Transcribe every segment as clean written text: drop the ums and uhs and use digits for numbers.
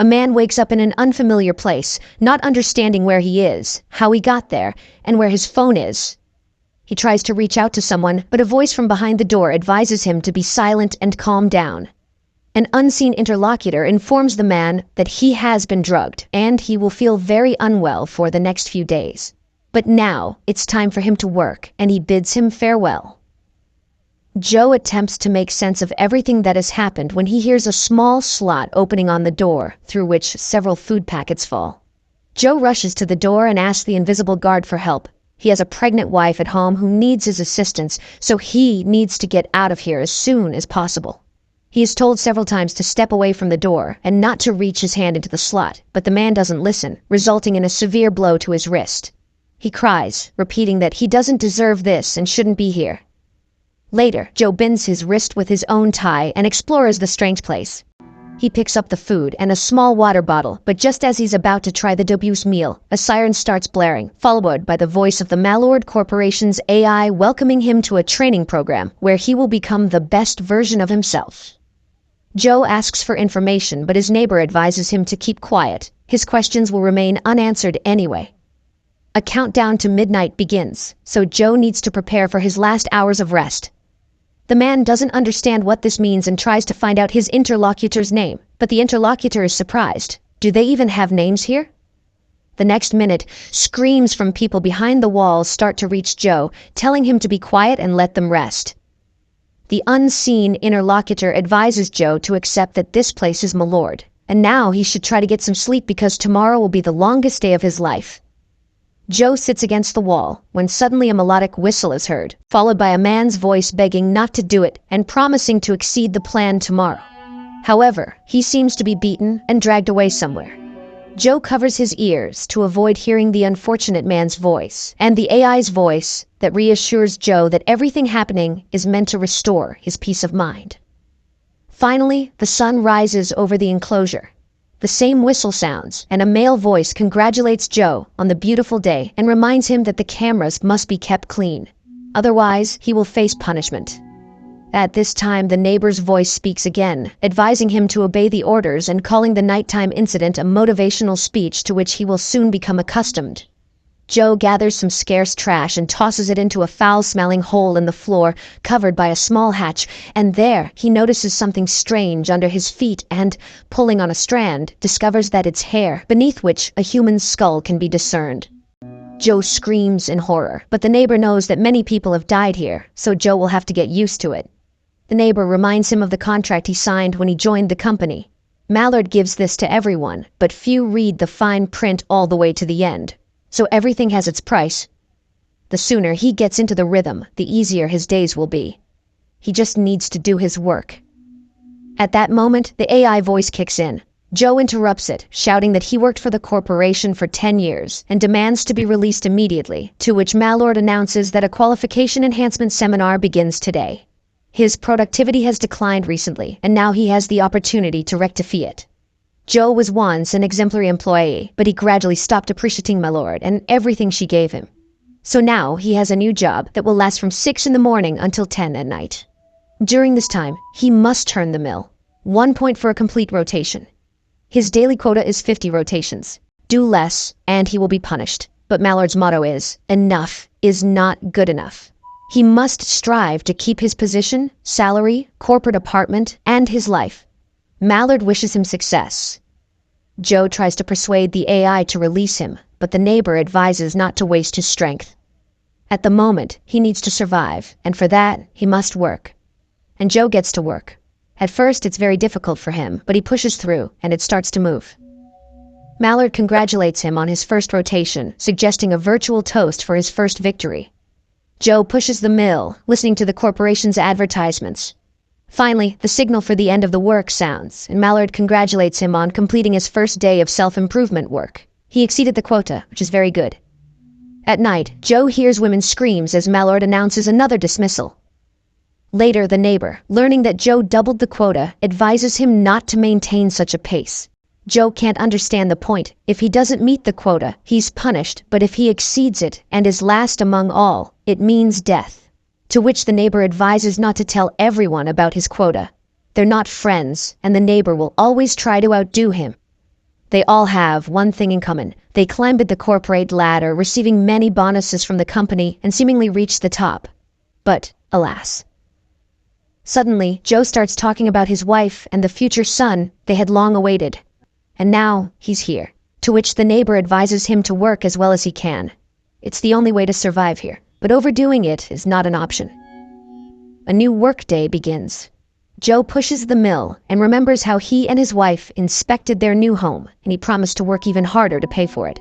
A man wakes up in an unfamiliar place, not understanding where he is, how he got there, and where his phone is. He tries to reach out to someone, but a voice from behind the door advises him to be silent and calm down. An unseen interlocutor informs the man that he has been drugged, and he will feel very unwell for the next few days. But now, it's time for him to work, and he bids him farewell. Joe attempts to make sense of everything that has happened when he hears a small slot opening on the door, through which several food packets fall. Joe rushes to the door and asks the invisible guard for help. He has a pregnant wife at home who needs his assistance, so he needs to get out of here as soon as possible. He is told several times to step away from the door and not to reach his hand into the slot, but the man doesn't listen, resulting in a severe blow to his wrist. He cries, repeating that he doesn't deserve this and shouldn't be here. Later, Joe binds his wrist with his own tie and explores the strange place. He picks up the food and a small water bottle, but just as he's about to try the dubious meal, a siren starts blaring, followed by the voice of the Malord Corporation's AI welcoming him to a training program where he will become the best version of himself. Joe asks for information, but his neighbor advises him to keep quiet. His questions will remain unanswered anyway. A countdown to midnight begins, so Joe needs to prepare for his last hours of rest. The man doesn't understand what this means and tries to find out his interlocutor's name, but the interlocutor is surprised. Do they even have names here? The next minute, screams from people behind the walls start to reach Joe, telling him to be quiet and let them rest. The unseen interlocutor advises Joe to accept that this place is Malord, and now he should try to get some sleep because tomorrow will be the longest day of his life. Joe sits against the wall when suddenly a melodic whistle is heard, followed by a man's voice begging not to do it and promising to exceed the plan tomorrow. However, he seems to be beaten and dragged away somewhere. Joe covers his ears to avoid hearing the unfortunate man's voice, and the AI's voice that reassures Joe that everything happening is meant to restore his peace of mind. Finally, the sun rises over the enclosure. The same whistle sounds, and a male voice congratulates Joe on the beautiful day and reminds him that the cameras must be kept clean. Otherwise, he will face punishment. At this time, the neighbor's voice speaks again, advising him to obey the orders and calling the nighttime incident a motivational speech to which he will soon become accustomed. Joe gathers some scarce trash and tosses it into a foul-smelling hole in the floor covered by a small hatch, and there he notices something strange under his feet and, pulling on a strand, discovers that it's hair, beneath which a human skull can be discerned. Joe screams in horror, but the neighbor knows that many people have died here, so Joe will have to get used to it. The neighbor reminds him of the contract he signed when he joined the company. Mallard gives this to everyone, but few read the fine print all the way to the end. So everything has its price. The sooner he gets into the rhythm, the easier his days will be. He just needs to do his work. At that moment, the AI voice kicks in. Joe interrupts it, shouting that he worked for the corporation for 10 years and demands to be released immediately, to which Mallord announces that a qualification enhancement seminar begins today. His productivity has declined recently, and now he has the opportunity to rectify it. Joe was once an exemplary employee, but he gradually stopped appreciating Malord and everything she gave him. So now he has a new job that will last from 6 in the morning until 10 at night. During this time, he must turn the mill. 1 point for a complete rotation. His daily quota is 50 rotations. Do less, and he will be punished. But Mallard's motto is, enough is not good enough. He must strive to keep his position, salary, corporate apartment, and his life. Mallard wishes him success. Joe tries to persuade the AI to release him, but the neighbor advises not to waste his strength. At the moment, he needs to survive, and for that, he must work. And Joe gets to work. At first, it's very difficult for him, but he pushes through, and it starts to move. Mallard congratulates him on his first rotation, suggesting a virtual toast for his first victory. Joe pushes the mill, listening to the corporation's advertisements. Finally, the signal for the end of the work sounds, and Mallard congratulates him on completing his first day of self-improvement work. He exceeded the quota, which is very good. At night, Joe hears women's screams as Mallard announces another dismissal. Later, the neighbor, learning that Joe doubled the quota, advises him not to maintain such a pace. Joe can't understand the point. If he doesn't meet the quota, he's punished, but if he exceeds it and is last among all, it means death. To which the neighbor advises not to tell everyone about his quota. They're not friends, and the neighbor will always try to outdo him. They all have one thing in common. They climbed the corporate ladder, receiving many bonuses from the company, and seemingly reached the top. But, alas. Suddenly, Joe starts talking about his wife and the future son they had long awaited. And now, he's here. To which the neighbor advises him to work as well as he can. It's the only way to survive here, but overdoing it is not an option. A new workday begins. Joe pushes the mill and remembers how he and his wife inspected their new home, and he promised to work even harder to pay for it.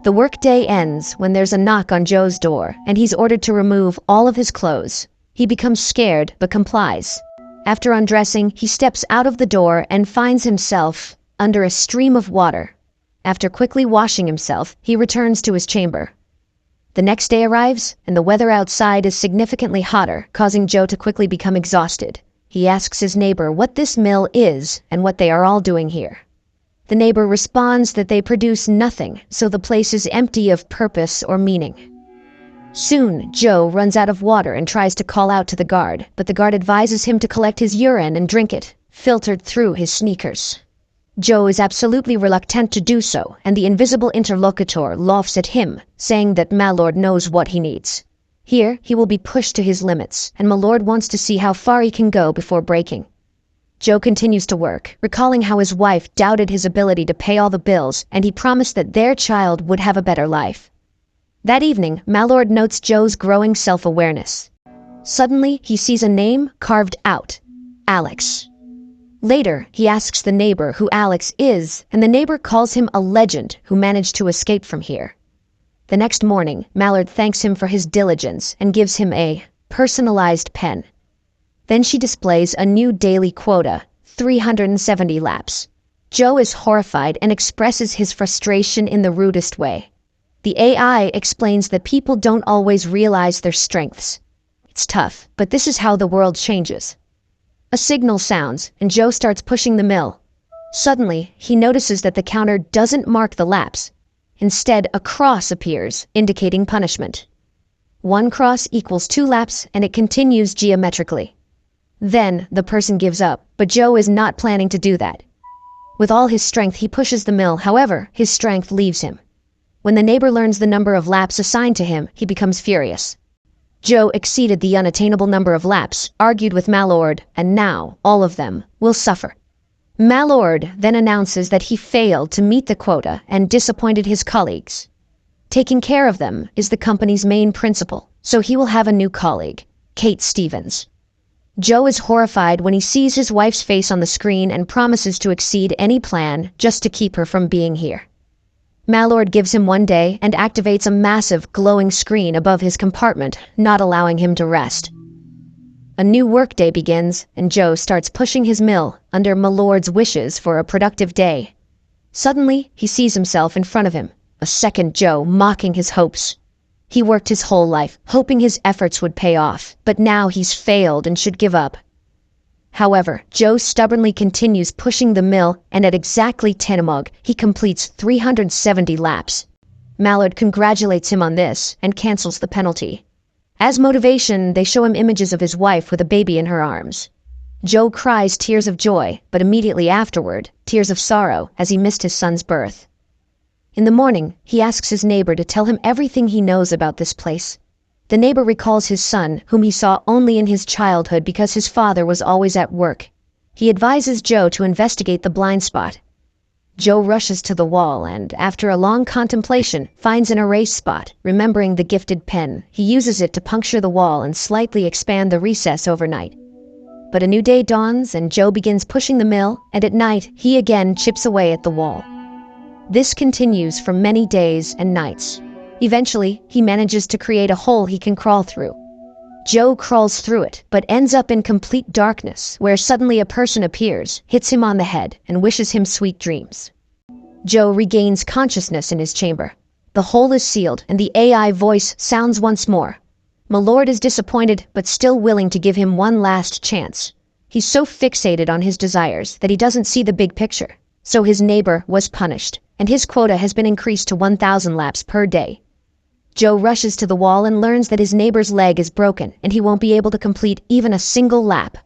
The workday ends when there's a knock on Joe's door, and he's ordered to remove all of his clothes. He becomes scared, but complies. After undressing, he steps out of the door and finds himself under a stream of water. After quickly washing himself, he returns to his chamber. The next day arrives, and the weather outside is significantly hotter, causing Joe to quickly become exhausted. He asks his neighbor what this mill is and what they are all doing here. The neighbor responds that they produce nothing, so the place is empty of purpose or meaning. Soon, Joe runs out of water and tries to call out to the guard, but the guard advises him to collect his urine and drink it, filtered through his sneakers. Joe is absolutely reluctant to do so, and the invisible interlocutor laughs at him, saying that Malord knows what he needs. Here, he will be pushed to his limits, and Malord wants to see how far he can go before breaking. Joe continues to work, recalling how his wife doubted his ability to pay all the bills, and he promised that their child would have a better life. That evening, Malord notes Joe's growing self-awareness. Suddenly, he sees a name carved out: Alex. Later, he asks the neighbor who Alex is, and the neighbor calls him a legend who managed to escape from here. The next morning, Malord thanks him for his diligence and gives him a personalized pen. Then she displays a new daily quota, 370 laps. Joe is horrified and expresses his frustration in the rudest way. The AI explains that people don't always realize their strengths. It's tough, but this is how the world changes. A signal sounds, and Joe starts pushing the mill. Suddenly, he notices that the counter doesn't mark the laps. Instead, a cross appears, indicating punishment. 1 cross equals 2 laps, and it continues geometrically. Then, the person gives up, but Joe is not planning to do that. With all his strength, he pushes the mill. However, his strength leaves him. When the neighbor learns the number of laps assigned to him, he becomes furious. Joe exceeded the unattainable number of laps, argued with Malord, and now, all of them, will suffer. Malord then announces that he failed to meet the quota and disappointed his colleagues. Taking care of them is the company's main principle, so he will have a new colleague, Kate Stevens. Joe is horrified when he sees his wife's face on the screen and promises to exceed any plan just to keep her from being here. Malord gives him 1 day and activates a massive glowing screen above his compartment, not allowing him to rest. A new workday begins, and Joe starts pushing his mill under Malord's wishes for a productive day. Suddenly, he sees himself in front of him, a second Joe mocking his hopes. He worked his whole life, hoping his efforts would pay off, but now he's failed and should give up. However, Joe stubbornly continues pushing the mill, and at exactly 10 he completes 370 laps. Malord congratulates him on this and cancels the penalty. As motivation, they show him images of his wife with a baby in her arms. Joe cries tears of joy, but immediately afterward, tears of sorrow as he missed his son's birth. In the morning, he asks his neighbor to tell him everything he knows about this place. The neighbor recalls his son, whom he saw only in his childhood because his father was always at work. He advises Joe to investigate the blind spot. Joe rushes to the wall and, after a long contemplation, finds an erase spot. Remembering the gifted pen, he uses it to puncture the wall and slightly expand the recess overnight. But a new day dawns and Joe begins pushing the mill, and at night, he again chips away at the wall. This continues for many days and nights. Eventually, he manages to create a hole he can crawl through. Joe crawls through it, but ends up in complete darkness, where suddenly a person appears, hits him on the head, and wishes him sweet dreams. Joe regains consciousness in his chamber. The hole is sealed, and the AI voice sounds once more. Malord is disappointed, but still willing to give him one last chance. He's so fixated on his desires that he doesn't see the big picture. So his neighbor was punished, and his quota has been increased to 1,000 laps per day. Joe rushes to the wall and learns that his neighbor's leg is broken, and he won't be able to complete even a single lap.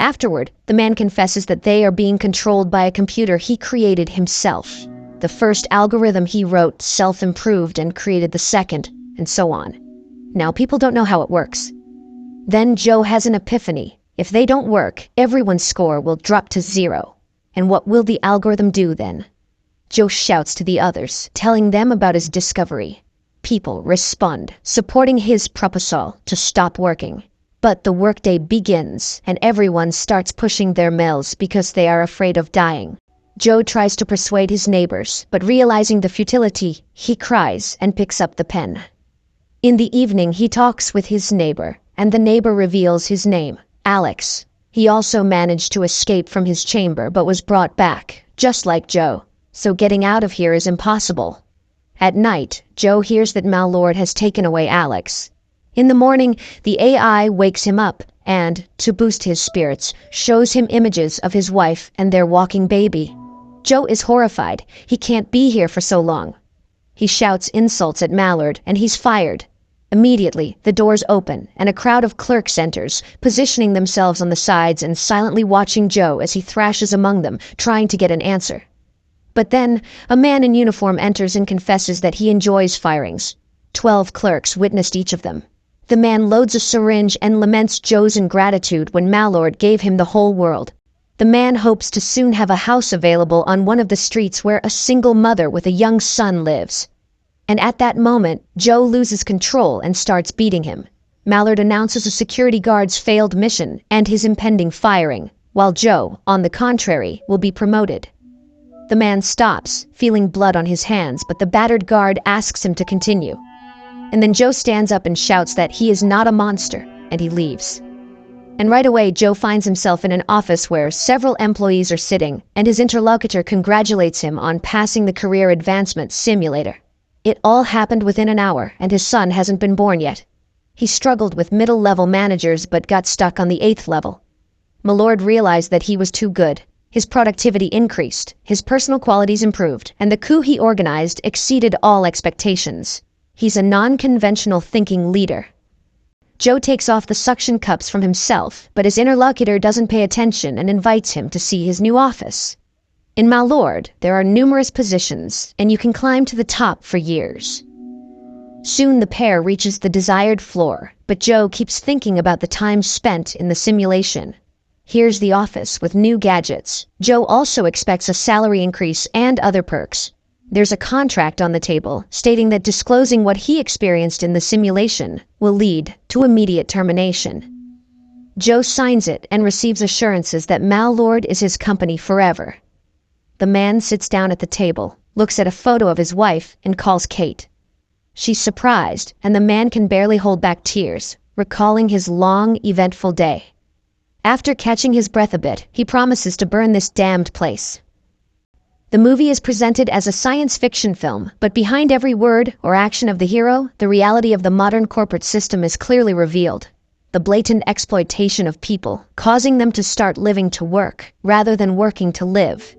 Afterward, the man confesses that they are being controlled by a computer he created himself. The first algorithm he wrote self-improved and created the second, and so on. Now people don't know how it works. Then Joe has an epiphany. If they don't work, everyone's score will drop to 0. And what will the algorithm do then? Joe shouts to the others, telling them about his discovery. People respond, supporting his proposal to stop working. But the workday begins, and everyone starts pushing their mails because they are afraid of dying. Joe tries to persuade his neighbors, but realizing the futility, he cries and picks up the pen. In the evening, he talks with his neighbor, and the neighbor reveals his name, Alex. He also managed to escape from his chamber but was brought back, just like Joe. So getting out of here is impossible. At night, Joe hears that Malord has taken away Alex. In the morning, the AI wakes him up and, to boost his spirits, shows him images of his wife and their walking baby. Joe is horrified. He can't be here for so long. He shouts insults at Mallard and he's fired. Immediately, the doors open and a crowd of clerks enters, positioning themselves on the sides and silently watching Joe as he thrashes among them, trying to get an answer. But then, a man in uniform enters and confesses that he enjoys firings. 12 clerks witnessed each of them. The man loads a syringe and laments Joe's ingratitude when Mallord gave him the whole world. The man hopes to soon have a house available on one of the streets where a single mother with a young son lives. And at that moment, Joe loses control and starts beating him. Mallard announces a security guard's failed mission and his impending firing, while Joe, on the contrary, will be promoted. The man stops, feeling blood on his hands, but the battered guard asks him to continue. And then Joe stands up and shouts that he is not a monster, and he leaves. And right away, Joe finds himself in an office where several employees are sitting, and his interlocutor congratulates him on passing the career advancement simulator. It all happened within an hour, and his son hasn't been born yet. He struggled with middle-level managers but got stuck on the 8th level. Malord realized that he was too good. His productivity increased, his personal qualities improved, and the coup he organized exceeded all expectations. He's a non-conventional thinking leader. Joe takes off the suction cups from himself, but his interlocutor doesn't pay attention and invites him to see his new office. In Malord, there are numerous positions, and you can climb to the top for years. Soon the pair reaches the desired floor, but Joe keeps thinking about the time spent in the simulation. Here's the office with new gadgets. Joe also expects a salary increase and other perks. There's a contract on the table stating that disclosing what he experienced in the simulation will lead to immediate termination. Joe signs it and receives assurances that Malord is his company forever. The man sits down at the table, looks at a photo of his wife, and calls Kate. She's surprised, and the man can barely hold back tears, recalling his long, eventful day. After catching his breath a bit, he promises to burn this damned place. The movie is presented as a science fiction film, but behind every word or action of the hero, the reality of the modern corporate system is clearly revealed. The blatant exploitation of people, causing them to start living to work, rather than working to live.